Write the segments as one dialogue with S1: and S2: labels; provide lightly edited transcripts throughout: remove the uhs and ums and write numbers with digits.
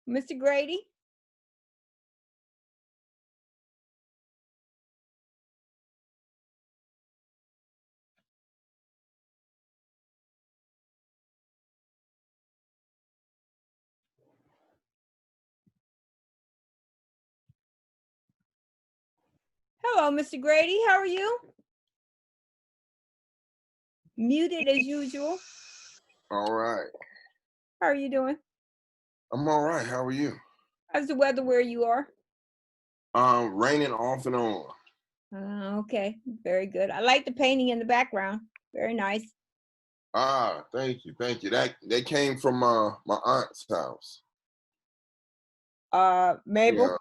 S1: Mr. Grady? Hello, Mr. Grady. How are you? Muted as usual.
S2: All right.
S1: How are you doing?
S2: I'm all right. How are you?
S1: How's the weather where you are?
S2: Raining off and on.
S1: Okay, very good. I like the painting in the background. Very nice.
S2: Thank you, thank you. That came from my aunt's house.
S1: Mabel,
S2: Yeah.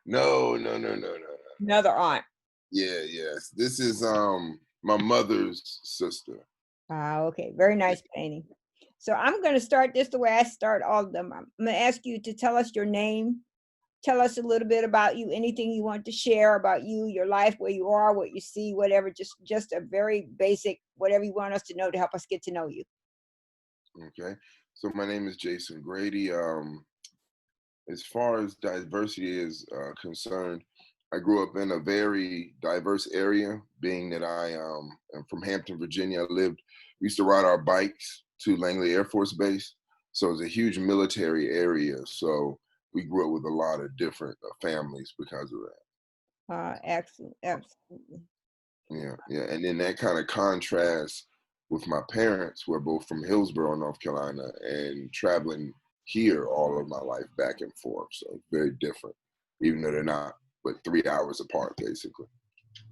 S2: No, no, no, no, no, no.
S1: another aunt.
S2: Yeah, yes. This is my mother's sister.
S1: Okay, very nice painting. So I'm going to start this the way I start all of them. I'm going to ask you to tell us your name. Tell us a little bit about you, anything you want to share about you, your life, where you are, what you see, whatever, just a very basic, whatever you want us to know to help us get to know you.
S2: Okay. So my name is Jason Grady. As far as diversity is concerned, I grew up in a very diverse area, being that I am from Hampton, Virginia. We used to ride our bikes to Langley Air Force Base. So it's a huge military area. So we grew up with a lot of different families because of that.
S1: Excellent, absolutely.
S2: Yeah, yeah. And then that kind of contrasts with my parents, who are both from Hillsborough, North Carolina, and traveling here all of my life back and forth. So very different, even though they're not but 3 hours apart, basically.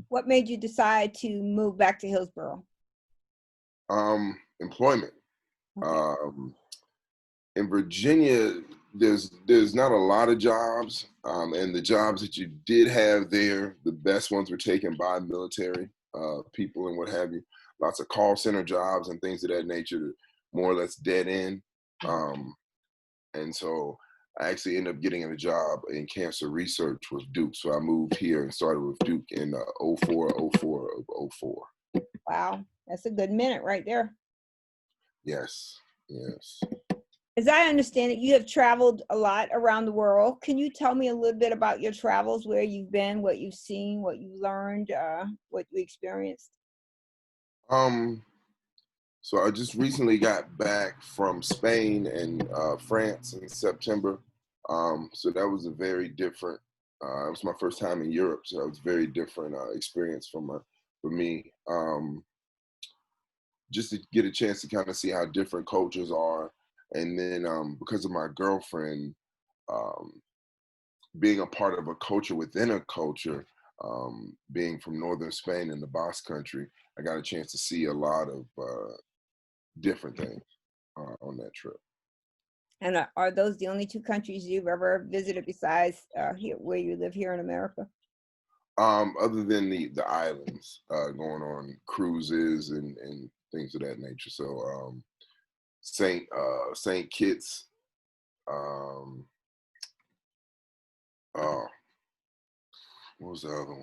S1: What made you decide to move back to Hillsborough?
S2: Employment.
S1: Okay.
S2: Um, in Virginia, there's not a lot of jobs, and the jobs that you did have there, the best ones were taken by military people and what have you. Lots of call center jobs and things of that nature, more or less dead end. Um, and so I actually ended up getting a job in cancer research with Duke. So I moved here and started with Duke in 04, 04 of 04.
S1: Wow, that's a good minute right there.
S2: Yes, yes.
S1: As I understand it, you have traveled a lot around the world. Can you tell me a little bit about your travels, where you've been, what you've seen, what you learned, what you experienced?
S2: Um, So I just recently got back from Spain and France in September. So that was a very different. It was my first time in Europe, so that was a very different experience for me. Just to get a chance to kind of see how different cultures are, and then because of my girlfriend um, being a part of a culture within a culture, being from northern Spain in the Basque Country, I got a chance to see a lot of different things on that trip.
S1: And are those the only two countries you've ever visited besides here, where you live here in America?
S2: Other than the islands, going on cruises and things of that nature. So Saint Kitts. Um, oh, what was the other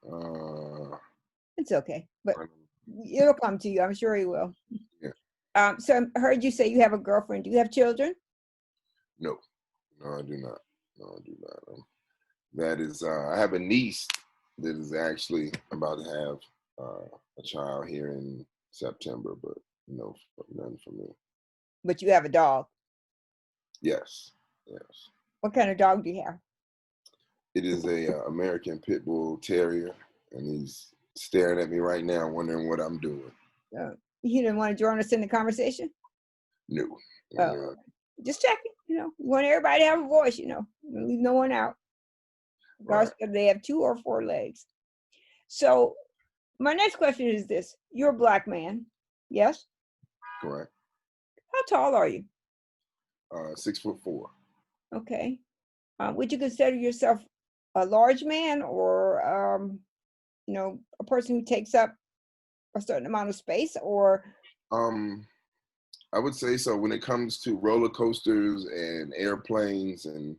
S2: one?
S1: It's okay, but it'll come to you. I'm sure you will.
S2: Yeah.
S1: So I heard you say you have a girlfriend. Do you have children?
S2: No, no, I do not. No, I do not. That is, I have a niece that is actually about to have a child here in September, but no, nothing for me.
S1: But you have a dog.
S2: Yes, yes.
S1: What kind of dog do you have?
S2: It is a American Pit Bull Terrier, and he's staring at me right now, wondering what I'm doing.
S1: You didn't want to join us in the conversation?
S2: No.
S1: Oh, just checking. You want everybody to have a voice. Leave no one out, regardless if they have 2 or 4 legs. So my next question is this: you're a Black man, yes?
S2: Correct.
S1: How tall are you?
S2: 6'4".
S1: Okay. Would you consider yourself a large man, or a person who takes up a certain amount of space, or
S2: I would say so. When it comes to roller coasters and airplanes and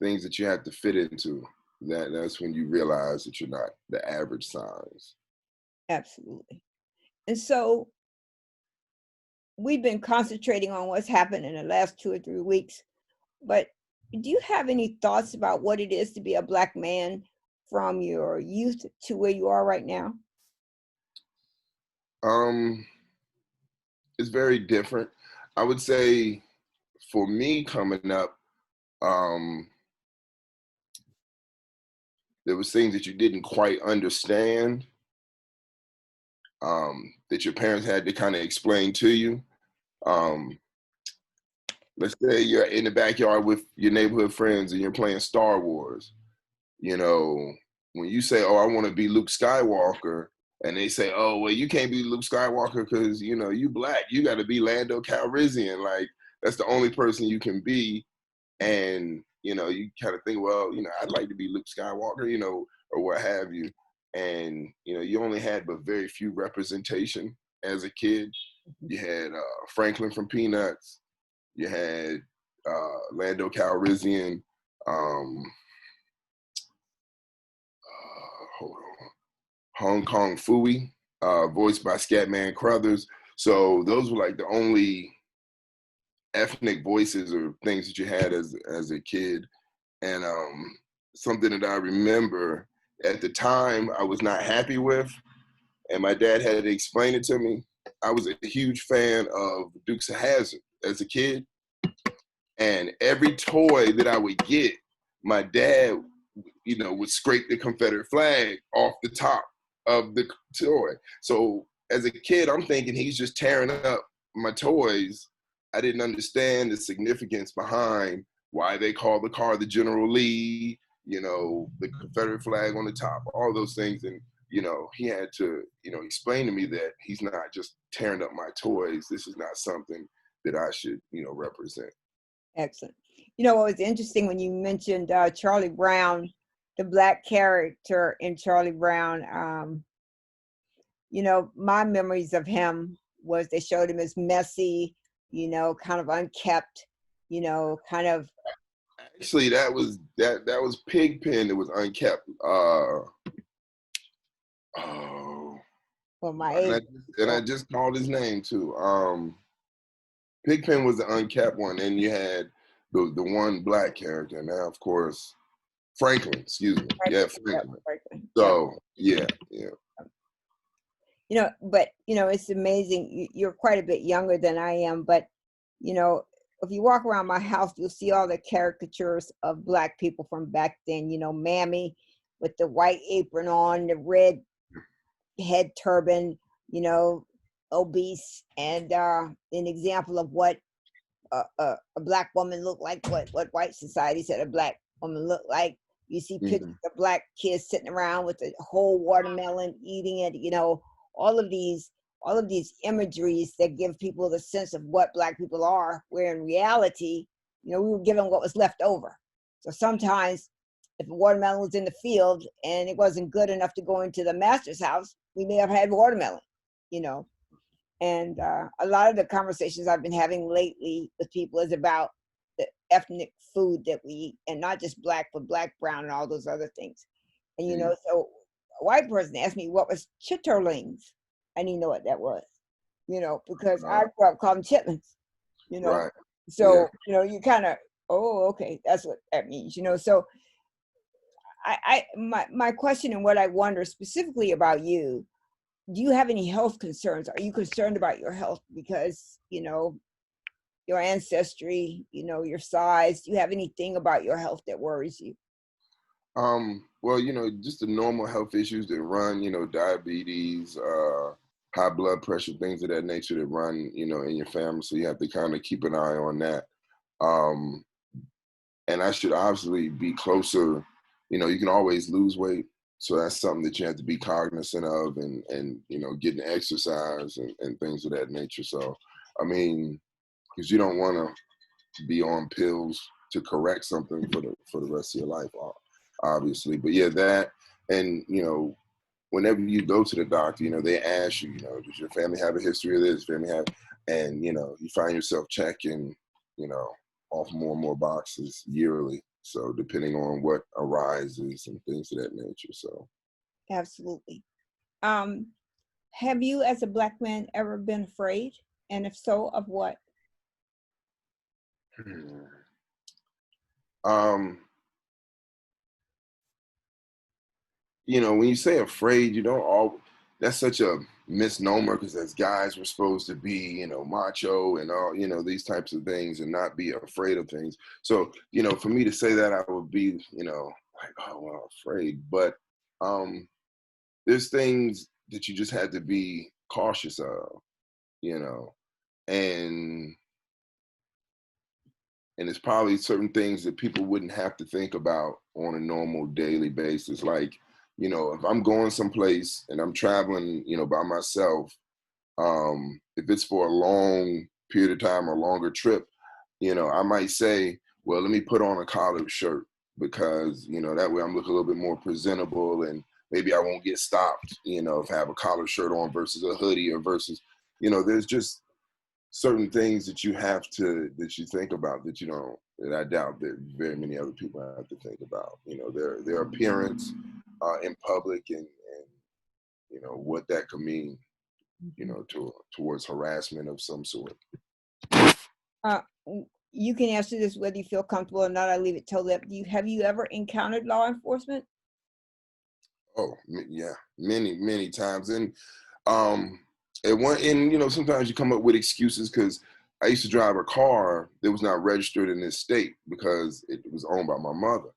S2: things that you have to fit into, that's when you realize that you're not the average size.
S1: Absolutely. And so we've been concentrating on what's happened in the last 2 or 3 weeks But do you have any thoughts about what it is to be a Black man from your youth to where you are right now?
S2: Um, it's very different. I would say for me coming up, um, there was things that you didn't quite understand, that your parents had to kind of explain to you. Um, let's say you're in the backyard with your neighborhood friends and you're playing Star Wars. You know, when you say, "Oh, I want to be Luke Skywalker," and they say, "Oh, well, you can't be Luke Skywalker because you Black. You got to be Lando Calrissian. Like that's the only person you can be." And you kind of think, well, I'd like to be Luke Skywalker, or what have you. And you only had but very few representation as a kid. You had Franklin from Peanuts. You had Lando Calrissian. Um, hold on, Hong Kong Fooey, voiced by Scatman Crothers. So those were like the only ethnic voices or things that you had as a kid. And something that I remember at the time I was not happy with, and my dad had to explain it to me. I was a huge fan of Dukes of Hazzard as a kid, and every toy that I would get, my dad, would scrape the Confederate flag off the top of the toy. So as a kid, I'm thinking he's just tearing up my toys. I didn't understand the significance behind why they call the car the General Lee, the Confederate flag on the top, all those things. And, he had to, explain to me that he's not just tearing up my toys. This is not something that I should, represent.
S1: Excellent. What was interesting when you mentioned Charlie Brown, the Black character in Charlie Brown. My memories of him was they showed him as messy, kind of unkept, kind of.
S2: Actually, that was Pigpen that was unkept. Oh,
S1: Well, my
S2: and I,
S1: age.
S2: and I just called his name too. Pigpen was the unkept one, and you had the one Black character. Now, of course, Franklin. Excuse me. Yeah, Franklin.
S1: Franklin.
S2: So yeah.
S1: But it's amazing. You're quite a bit younger than I am, but if you walk around my house, you'll see all the caricatures of Black people from back then. Mammy with the white apron on, the red head turban, obese, and an example of what a Black woman looked like, what white society said a Black woman looked like. You see pictures
S2: Mm-hmm.
S1: of Black kids sitting around with a whole watermelon, eating it. All of these imageries that give people the sense of what Black people are, where in reality, we were given what was left over. So sometimes if a watermelon was in the field and it wasn't good enough to go into the master's house, we may have had watermelon, you know. And a lot of the conversations I've been having lately with people is about the ethnic food that we eat, and not just Black, but Black, brown, and all those other things. And so a white person asked me what was chitterlings. I didn't know what that was, because I grew up calling chitlins, you know.
S2: Right.
S1: So
S2: Yeah.
S1: you kind of, oh, okay, that's what that means, So my question and what I wonder specifically about you, do you have any health concerns? Are you concerned about your health because, your ancestry, your size? Do you have anything about your health that worries you?
S2: Well, just the normal health issues that run, diabetes, high blood pressure, things of that nature that run, in your family. So you have to kind of keep an eye on that. Um, and I should obviously be closer. You can always lose weight. So that's something that you have to be cognizant of, and getting exercise and things of that nature. So, I mean, because you don't want to be on pills to correct something for the rest of your life, obviously. But yeah, that, and whenever you go to the doctor, they ask you, does your family have a history of this? Family have, and you find yourself checking, off more and more boxes yearly. So depending on what arises and things of that nature. So
S1: Absolutely. Um, have you, as a Black man, ever been afraid? And if so, of what?
S2: hmm. Um, when you say afraid, you don't all. That's such a misnomer because as guys, we're supposed to be, macho and all, these types of things and not be afraid of things. So, for me to say that, I would be, like, oh, well, afraid. But there's things that you just had to be cautious of, you know, and it's probably certain things that people wouldn't have to think about on a normal daily basis. Like, if I'm going someplace and I'm traveling, by myself, if it's for a long period of time or longer trip, I might say, well, let me put on a collared shirt because, that way I'm looking a little bit more presentable and maybe I won't get stopped, if I have a collared shirt on versus a hoodie or versus, there's just certain things that you think about that you don't, that I doubt that very many other people have to think about, their appearance in public and what that could mean, towards harassment of some sort.
S1: Uh, you can answer this whether you feel comfortable or not. I leave it totally up to you. Have you ever encountered law enforcement?
S2: Oh, yeah, many times. And sometimes you come up with excuses because I used to drive a car that was not registered in this state because it was owned by my mother.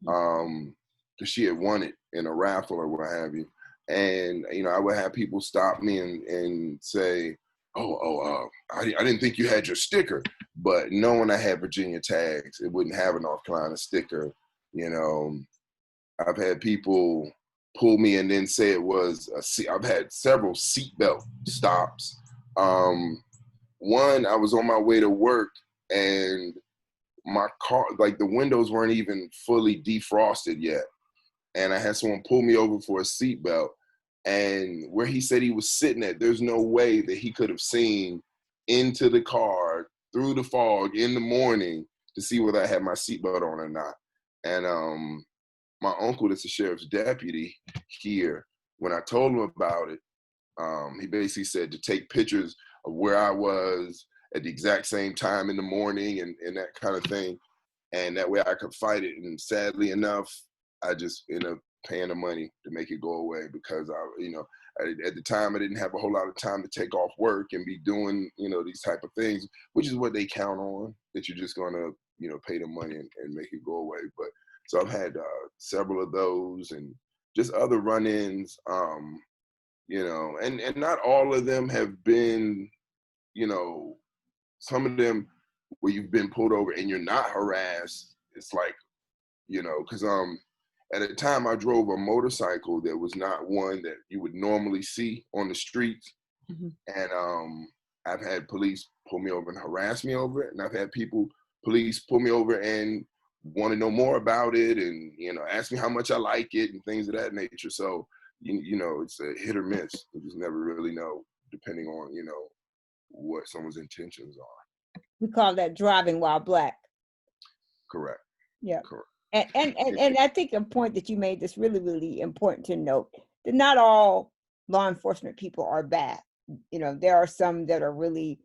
S2: Because she had won it in a raffle or what have you. And, I would have people stop me and say, I didn't think you had your sticker. But knowing I had Virginia tags, it wouldn't have a North Carolina sticker. I've had people pull me and then say it was I've had several seatbelt stops. One, I was on my way to work and my car, like the windows weren't even fully defrosted yet. And I had someone pull me over for a seatbelt. And where he said he was sitting at, there's no way that he could have seen into the car through the fog in the morning to see whether I had my seatbelt on or not. And my uncle, that's the sheriff's deputy here, when I told him about it, he basically said to take pictures of where I was at the exact same time in the morning and that kind of thing. And that way I could fight it. And sadly enough, I just ended up paying the money to make it go away because at the time I didn't have a whole lot of time to take off work and be doing, these type of things, which is what they count on, that you're just going to, pay the money and make it go away. But so I've had several of those and just other run-ins, and not all of them have been, some of them where you've been pulled over and you're not harassed. It's like, because at a time I drove a motorcycle that was not one that you would normally see on the streets.
S1: Mm-hmm.
S2: And I've had police pull me over and harass me over it. And I've had police pull me over and want to know more about it and, ask me how much I like it and things of that nature. So, it's a hit or miss. You just never really know depending on, what someone's intentions are.
S1: We call that driving while black.
S2: Correct.
S1: Yeah.
S2: Correct.
S1: And I think a point that you made that's really, really important to note, that not all law enforcement people are bad. There are some that are really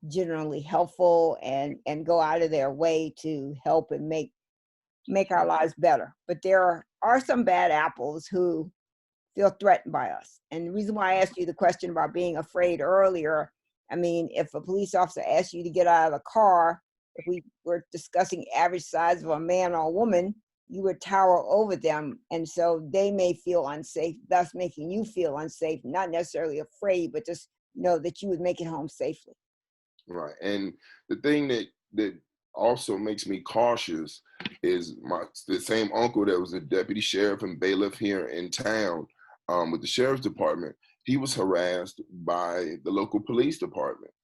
S1: generally helpful and go out of their way to help and make our lives better. But there are some bad apples who feel threatened by us. And the reason why I asked you the question about being afraid earlier, I mean, if a police officer asks you to get out of the car, if we were discussing average size of a man or a woman, you would tower over them. And so they may feel unsafe, thus making you feel unsafe, not necessarily afraid, but just know that you would make it home safely.
S2: Right. And the thing that also makes me cautious is the same uncle that was a deputy sheriff and bailiff here in town with the sheriff's department. He was harassed by the local police department.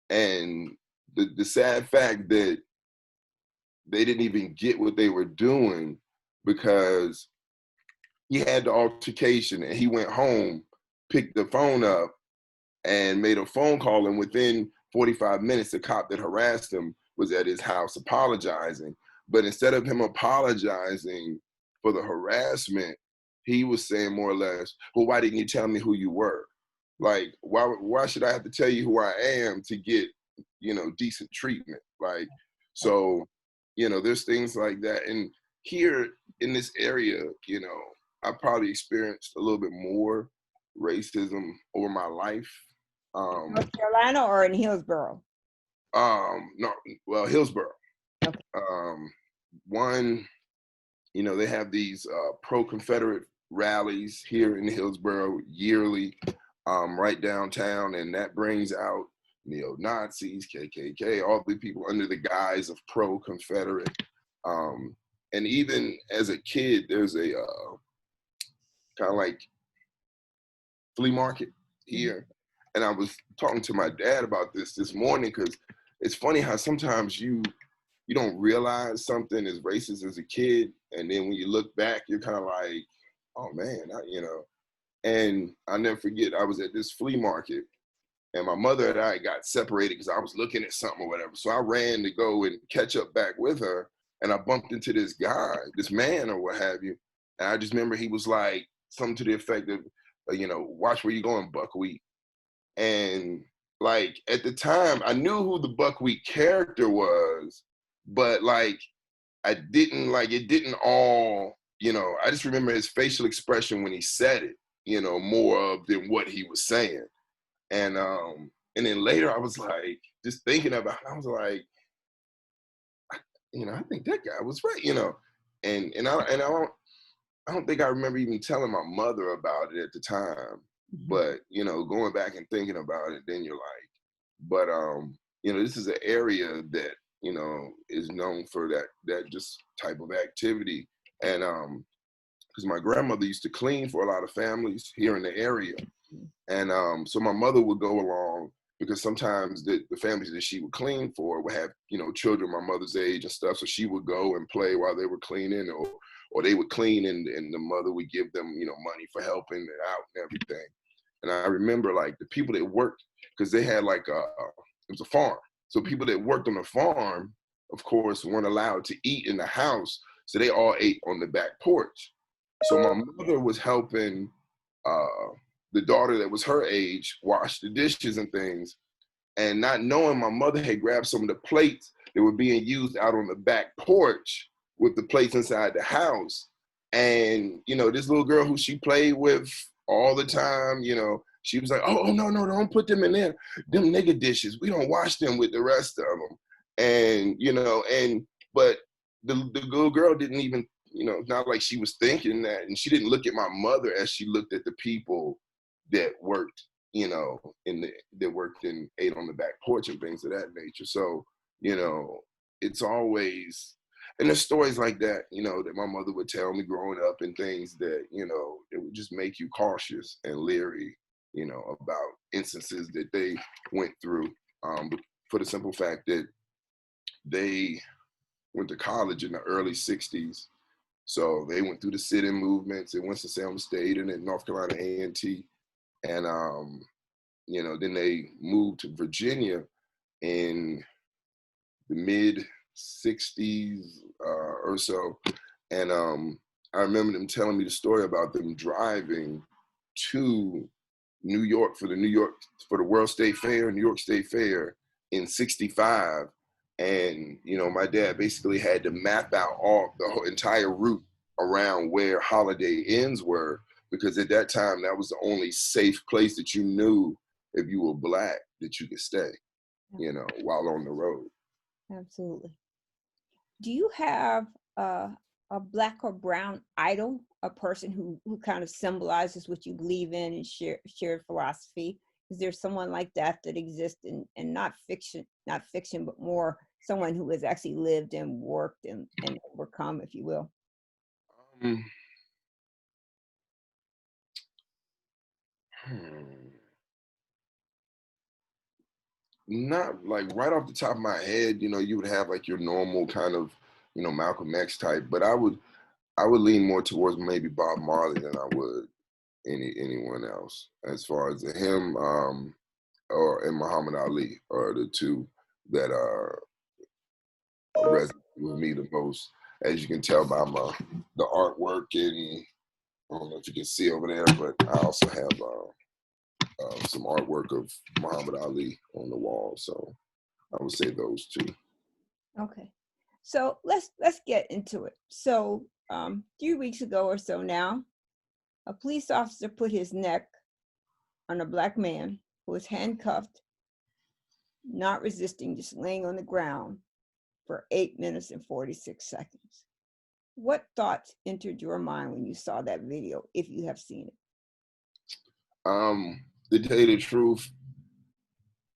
S2: And the sad fact that they didn't even get what they were doing because he had the altercation and he went home, picked the phone up and made a phone call. And within 45 minutes, the cop that harassed him was at his house apologizing. But instead of him apologizing for the harassment, he was saying more or less, well, why didn't you tell me who you were? Like, why should I have to tell you who I am to get, decent treatment? Like, so, there's things like that. And here in this area, I probably experienced a little bit more racism over my life.
S1: North Carolina or in Hillsborough?
S2: No, well, Hillsborough.
S1: Okay.
S2: One, they have these pro-Confederate rallies here in Hillsborough yearly, right downtown, and that brings out neo-Nazis, KKK, all the people under the guise of pro-Confederate. And even as a kid, there's a kind of like flea market here. And I was talking to my dad about this morning, because it's funny how sometimes you don't realize something is racist as a kid, and then when you look back, you're kind of like, oh man, And I'll never forget, I was at this flea market, and my mother and I got separated because I was looking at something or whatever. So I ran to go and catch up back with her, and I bumped into this guy, this man or what have you. And I just remember he was like something to the effect of, watch where you going, buckwheat. And like at the time, I knew who the buckwheat character was, but like it didn't all, I just remember his facial expression when he said it, more of than what he was saying. And then later I was like, just thinking about it, I was like, I think that guy was right, I don't think I remember even telling my mother about it at the time. But, going back and thinking about it, then you're like, but this is an area that, is known for that just type of activity. And because my grandmother used to clean for a lot of families here in the area. And so my mother would go along, because sometimes the families that she would clean for would have, children my mother's age and stuff. So she would go and play while they were cleaning, or they would clean, and the mother would give them, money for helping out and everything. And I remember like the people that worked, because they had like it was a farm. So people that worked on the farm, of course, weren't allowed to eat in the house. So they all ate on the back porch. So my mother was helping the daughter that was her age wash the dishes and things. And not knowing, my mother had grabbed some of the plates that were being used out on the back porch with the plates inside the house. And, this little girl who she played with all the time, she was like, oh, no, don't put them in there. Them nigga dishes, we don't wash them with the rest of them. And, but the little girl didn't even, not like she was thinking that. And she didn't look at my mother as she looked at the people that worked, that worked and ate on the back porch and things of that nature. So, it's always, and there's stories like that, that my mother would tell me growing up, and things that, it would just make you cautious and leery, about instances that they went through, for the simple fact that they went to college in the early 60s. So they went through the sit-in movements at Winston-Salem State and at North Carolina A&T. And, then they moved to Virginia in the mid 60s or so. And I remember them telling me the story about them driving to New York for the World State Fair, New York State Fair in 65. And, my dad basically had to map out all the whole entire route around where Holiday Inns were, because at that time, that was the only safe place that you knew if you were Black that you could stay, while on the road.
S1: Absolutely. Do you have a Black or brown idol, a person who kind of symbolizes what you believe in and shared philosophy? Is there someone like that exists in not fiction, but more someone who has actually lived and worked and overcome, if you will?
S2: Not like right off the top of my head, you would have like your normal kind of, Malcolm X type, but I would lean more towards maybe Bob Marley than I would anyone else, as far as him and Muhammad Ali are the two that are resonate with me the most. As you can tell by the artwork, and I don't know if you can see over there, but I also have some artwork of Muhammad Ali on the wall. So I would say those two.
S1: Okay. So let's get into it. So 3 weeks ago or so now, a police officer put his neck on a black man who was handcuffed, not resisting, just laying on the ground for 8 minutes and 46 seconds. What thoughts entered your mind when you saw that video, if you have seen it?
S2: To tell you the truth,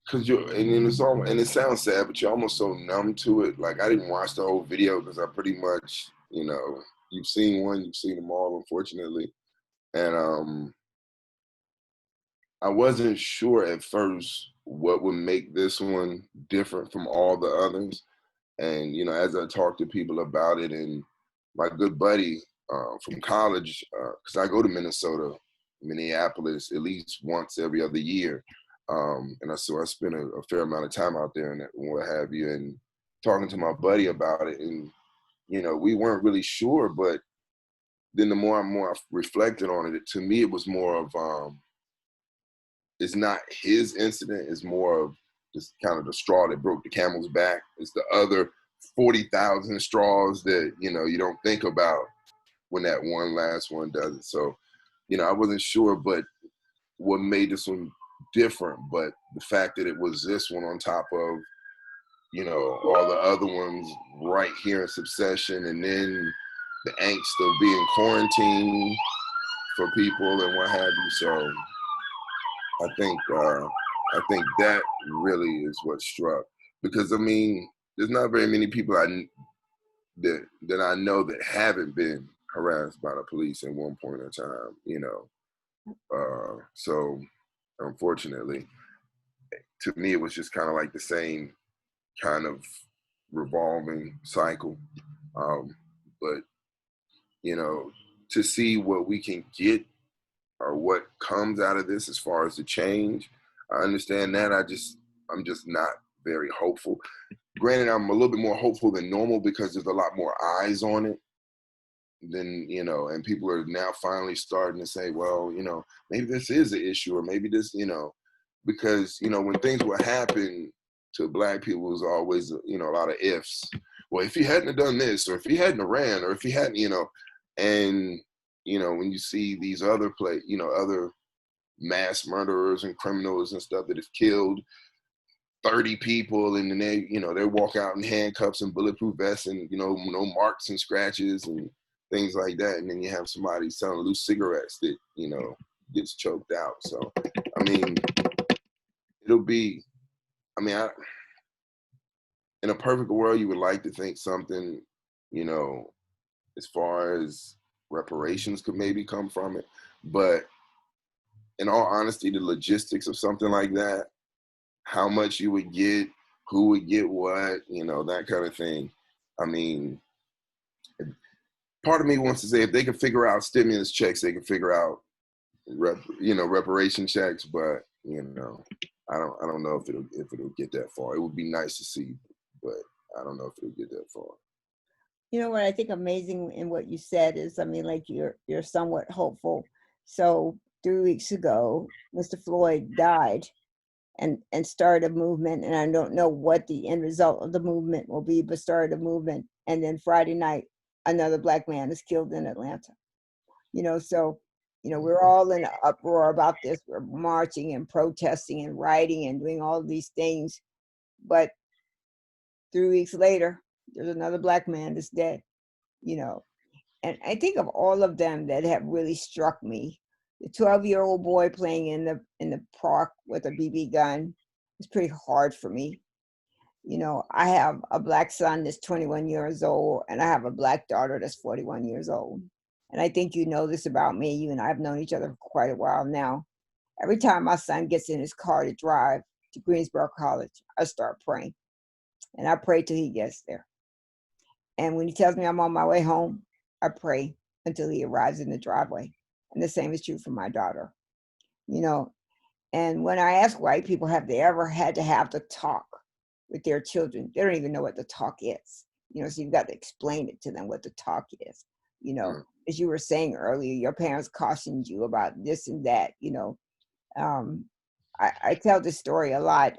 S2: because and it sounds sad, but you're almost so numb to it. Like, I didn't watch the whole video because I pretty much, you've seen one, you've seen them all, unfortunately. And I wasn't sure at first what would make this one different from all the others. And, as I talked to people about it, and my good buddy from college, because I go to Minneapolis, at least once every other year. So I spent a fair amount of time out there and what have you, and talking to my buddy about it. And, we weren't really sure, but then the more and more I reflected on it, to me, it was more of, it's not his incident, it's more of just kind of the straw that broke the camel's back. It's the other 40,000 straws that, you don't think about when that one last one does it. So, I wasn't sure, but what made this one different, but the fact that it was this one on top of, all the other ones right here in succession, and then the angst of being quarantined for people and what have you. So I think that really is what struck, because there's not very many people that I know that haven't been harassed by the police at one point in time, So unfortunately, to me, it was just kind of like the same kind of revolving cycle. But, to see what we can get or what comes out of this as far as the change, I understand that. I'm just not very hopeful. Granted, I'm a little bit more hopeful than normal because there's a lot more eyes on it than, and people are now finally starting to say, well, maybe this is an issue, or maybe this, because, when things would happen to Black people, there's always, a lot of ifs. Well, if he hadn't have done this, or if he hadn't have ran, or if he hadn't, and, when you see these other other mass murderers and criminals and stuff that have killed 30 people, and then they walk out in handcuffs and bulletproof vests and, no marks and scratches and things like that. And then you have somebody selling loose cigarettes that, gets choked out. So, it'll be, in a perfect world, you would like to think something, as far as reparations could maybe come from it. But in all honesty, the logistics of something like that, how much you would get, who would get what, that kind of thing. Part of me wants to say if they can figure out stimulus checks, they can figure out, reparation checks. But, I don't know if it'll get that far. It would be nice to see, but I don't know if it'll get that far.
S1: You know what I think amazing in what you said is, like you're somewhat hopeful. So 3 weeks ago, Mr. Floyd died and started a movement, and I don't know what the end result of the movement will be, but started a movement. And then Friday night, another Black man is killed in Atlanta. So, we're all in an uproar about this. We're marching and protesting and writing and doing all these things. But 3 weeks later, there's another Black man that's dead, And I think of all of them that have really struck me. The 12-year-old boy playing in the park with a BB gun was pretty hard for me. I have a Black son that's 21 years old, and I have a Black daughter that's 41 years old. And I think you know this about me. You and I have known each other for quite a while now. Every time my son gets in his car to drive to Greensboro College, I start praying. And I pray till he gets there. And when he tells me I'm on my way home, I pray until he arrives in the driveway. And the same is true for my daughter. And when I ask white people, have they ever had to have the talk with their children, they don't even know what the talk is. So you've got to explain it to them what the talk is. As you were saying earlier, your parents cautioned you about this and that. I tell this story a lot.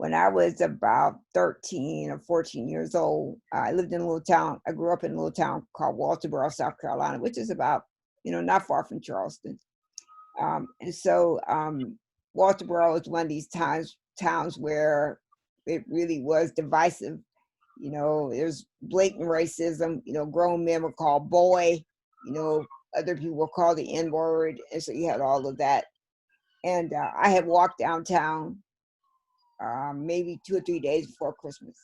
S1: When I was about 13 or 14 years old, I lived in a little town. I grew up in a little town called Walterboro, South Carolina, which is about, not far from Charleston. And so Walterboro is one of these towns where it really was divisive. There's blatant racism. Grown men were called boy. Other people were called the N word, and so you had all of that. And I had walked downtown maybe 2 or 3 days before Christmas.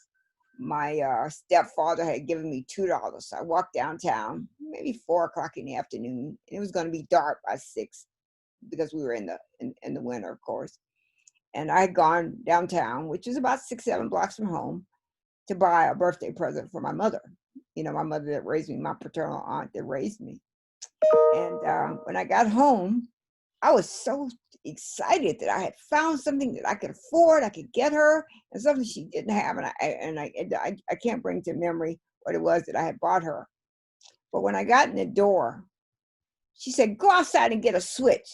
S1: My stepfather had given me $2. So I walked downtown, maybe 4 o'clock in the afternoon, and it was going to be dark by 6 because we were in the winter, of course. And I had gone downtown, which is about 6, 7 blocks from home, to buy a birthday present for my mother. My mother that raised me, my paternal aunt that raised me. And when I got home, I was so excited that I had found something that I could afford, I could get her, and something she didn't have. And I can't bring to memory what it was that I had bought her. But when I got in the door, she said, "Go outside and get a switch."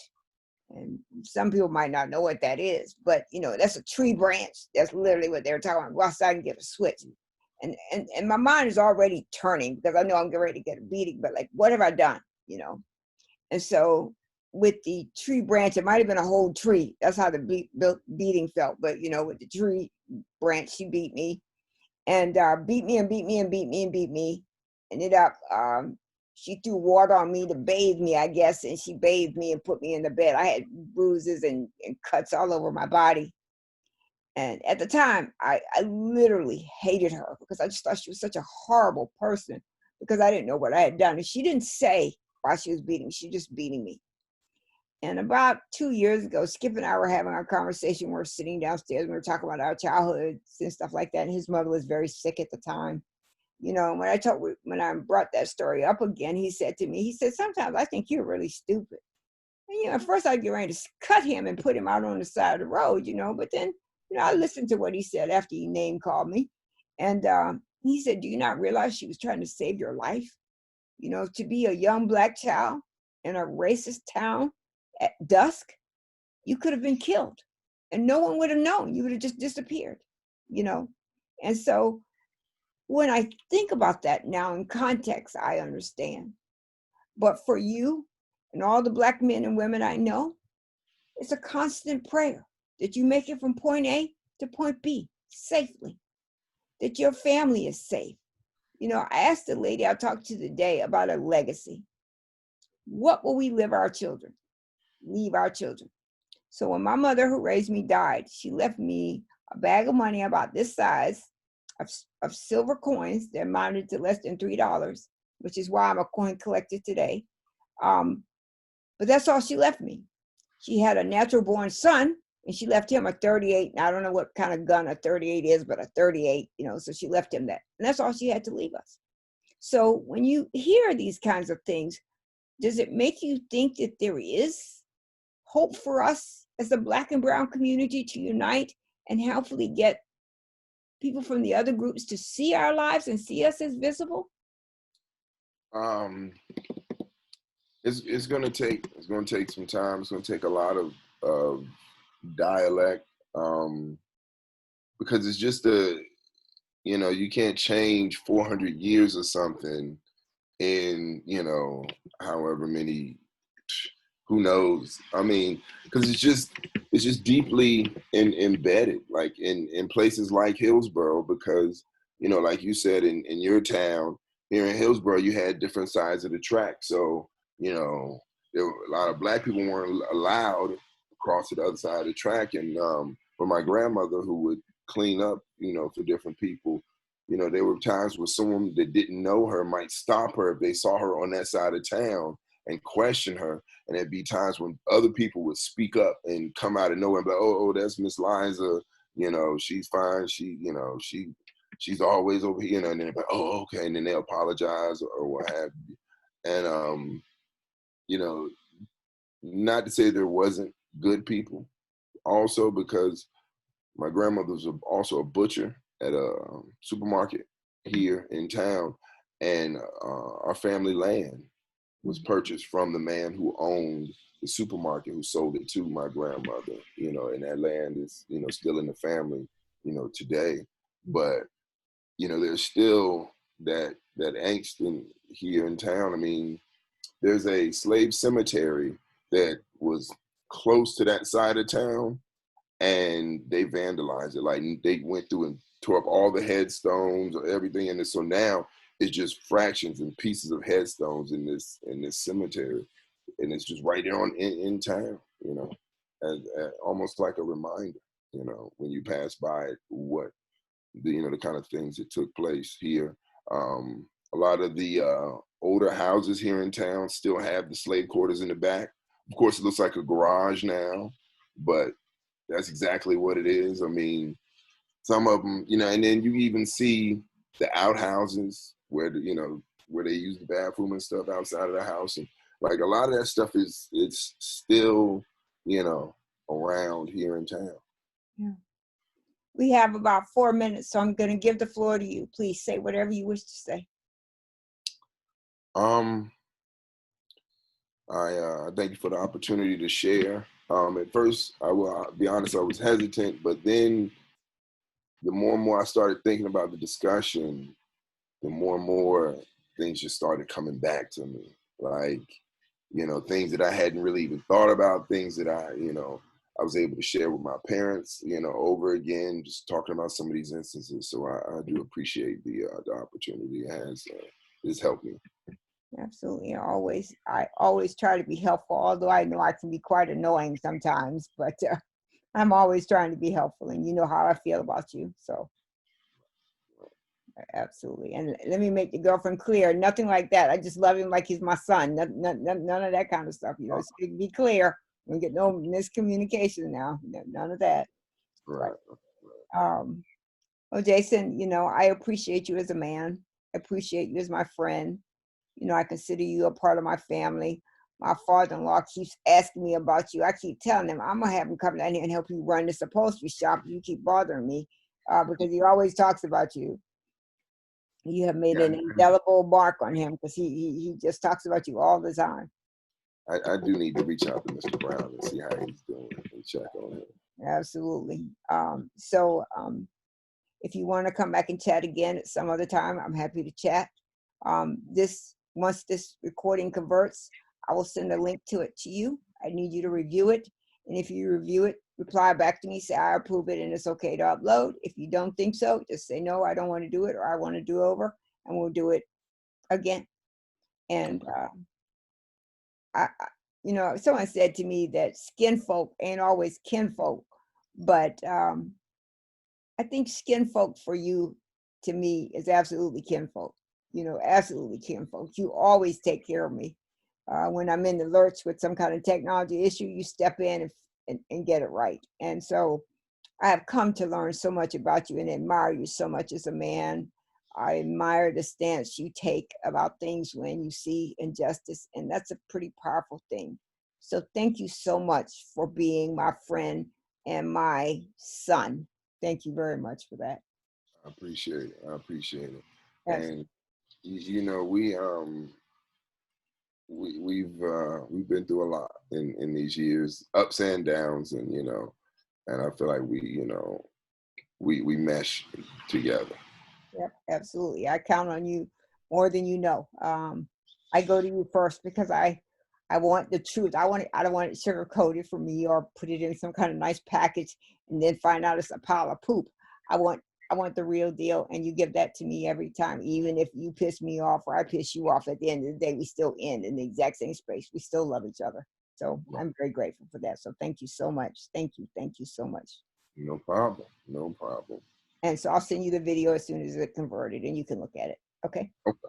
S1: And some people might not know what that is, but that's a tree branch. That's literally what they're talking about. Go outside and get a switch. And my mind is already turning because I know I'm getting ready to get a beating, but like, what have I done? And so with the tree branch, it might have been a whole tree. That's how the beating felt. But with the tree branch, she beat me and beat me and beat me and beat me and beat me. Ended up, she threw water on me to bathe me, I guess, and she bathed me and put me in the bed. I had bruises and cuts all over my body. And at the time, I literally hated her because I just thought she was such a horrible person because I didn't know what I had done. And she didn't say why she was beating me. She was just beating me. And about 2 years ago, Skip and I were having our conversation. We were sitting downstairs. We were talking about our childhoods and stuff like that. And his mother was very sick at the time. When I brought that story up again, he said to me, "Sometimes I think you're really stupid." And, at first I'd get ready to cut him and put him out on the side of the road, but then, I listened to what he said after he name called me. And he said, "Do you not realize she was trying to save your life? To be a young Black child in a racist town at dusk, you could have been killed and no one would have known. You would have just disappeared, you know?" And so when I think about that now in context, I understand. But for you and all the Black men and women I know, it's a constant prayer that you make it from point A to point B safely, that your family is safe. I asked the lady I talked to today about a legacy. What will we leave our children? So when my mother who raised me died, she left me a bag of money about this size of silver coins that amounted to less than $3, which is why I'm a coin collector today. But that's all she left me. She had a natural born son, and she left him a 38. And I don't know what kind of gun a 38 is, but a 38, so she left him that. And that's all she had to leave us. So when you hear these kinds of things, does it make you think that there is hope for us as the Black and brown community to unite and hopefully get people from the other groups to see our lives and see us as visible?
S2: It's gonna take some time. It's gonna take a lot of dialect, because it's just you can't change 400 years or something in however many, who knows. I mean, because it's just deeply embedded, like in places like Hillsborough, because like you said, in your town here in Hillsborough, you had different sides of the track. So there were a lot of Black people weren't allowed across to the other side of the track. And for my grandmother, who would clean up for different people, there were times where someone that didn't know her might stop her if they saw her on that side of town and question her. And there'd be times when other people would speak up and come out of nowhere and be like, oh, that's Miss Liza, she's fine, she's always over here, and then they're like, oh, okay, and then they apologize or what have you. And not to say there wasn't good people also, because my grandmother was also a butcher at a supermarket here in town, and our family land was purchased from the man who owned the supermarket, who sold it to my grandmother, and that land is, still in the family, today. But, there's still that angst here in town. I mean, there's a slave cemetery that was close to that side of town, and they vandalized it. Like, they went through and tore up all the headstones or everything in it. So now it's just fractions and pieces of headstones in this cemetery, and it's just right there in town. As almost like a reminder. When you pass by it, what the kind of things that took place here. A lot of the older houses here in town still have the slave quarters in the back. Of course, it looks like a garage now, but that's exactly what it is. I mean, some of them, and then you even see the outhouses where where they use the bathroom and stuff outside of the house, and like a lot of that stuff it's still around here in town.
S1: Yeah. We have about 4 minutes, so I'm going to give the floor to you. Please say whatever you wish to say.
S2: I thank you for the opportunity to share. At first, I will be honest, I was hesitant, but then the more and more I started thinking about the discussion, the more and more things just started coming back to me. Like, things that I hadn't really even thought about, things that I was able to share with my parents, over again, just talking about some of these instances. So I do appreciate the opportunity. It's helped me.
S1: Absolutely. I always try to be helpful, although I know I can be quite annoying sometimes, but I'm always trying to be helpful, and you know how I feel about you. So absolutely. And let me make your girlfriend clear, nothing like that. I just love him like he's my son. None of that kind of stuff, so be clear. We get no miscommunication now. None of that.
S2: Right.
S1: Well, Jason, I appreciate you as a man. I appreciate you as my friend. I consider you a part of my family. My father-in-law keeps asking me about you. I keep telling him I'm gonna have him come down here and help you run this upholstery shop. You keep bothering me because he always talks about you. You have made an indelible mark on him because he just talks about you all the time.
S2: I do need to reach out to Mr. Brown and see how he's doing and check on him.
S1: Absolutely. If you want to come back and chat again at some other time, I'm happy to chat. Once this recording converts, I will send a link to it to you. I need you to review it. And if you review it, reply back to me, say I approve it and it's okay to upload. If you don't think so, just say no, I don't want to do it, or I want to do over, and we'll do it again. And someone said to me that skin folk ain't always kinfolk, but I think skin folk for you, to me, is absolutely kinfolk. Absolutely kinfolk. You always take care of me. When I'm in the lurch with some kind of technology issue, you step in and get it right. And so I have come to learn so much about you and admire you so much as a man. I admire the stance you take about things when you see injustice, and that's a pretty powerful thing. So thank you so much for being my friend and my son. Thank you very much for that.
S2: I appreciate it.
S1: Yes.
S2: And we've been through a lot in these years, ups and downs, and and I feel like we mesh together.
S1: Yep, absolutely. I count on you more than you know. I go to you first because I want the truth. I don't want it sugar coated for me or put it in some kind of nice package and then find out it's a pile of poop. I want the real deal, and you give that to me every time. Even if you piss me off or I piss you off, at the end of the day, we still end in the exact same space. We still love each other. So I'm very grateful for that. So thank you so much. Thank you so much.
S2: No problem. No problem.
S1: And so I'll send you the video as soon as it's converted and you can look at it. Okay?
S2: Okay.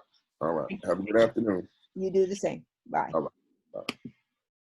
S2: All right. Have a good afternoon.
S1: You do the same. Bye.
S2: All right.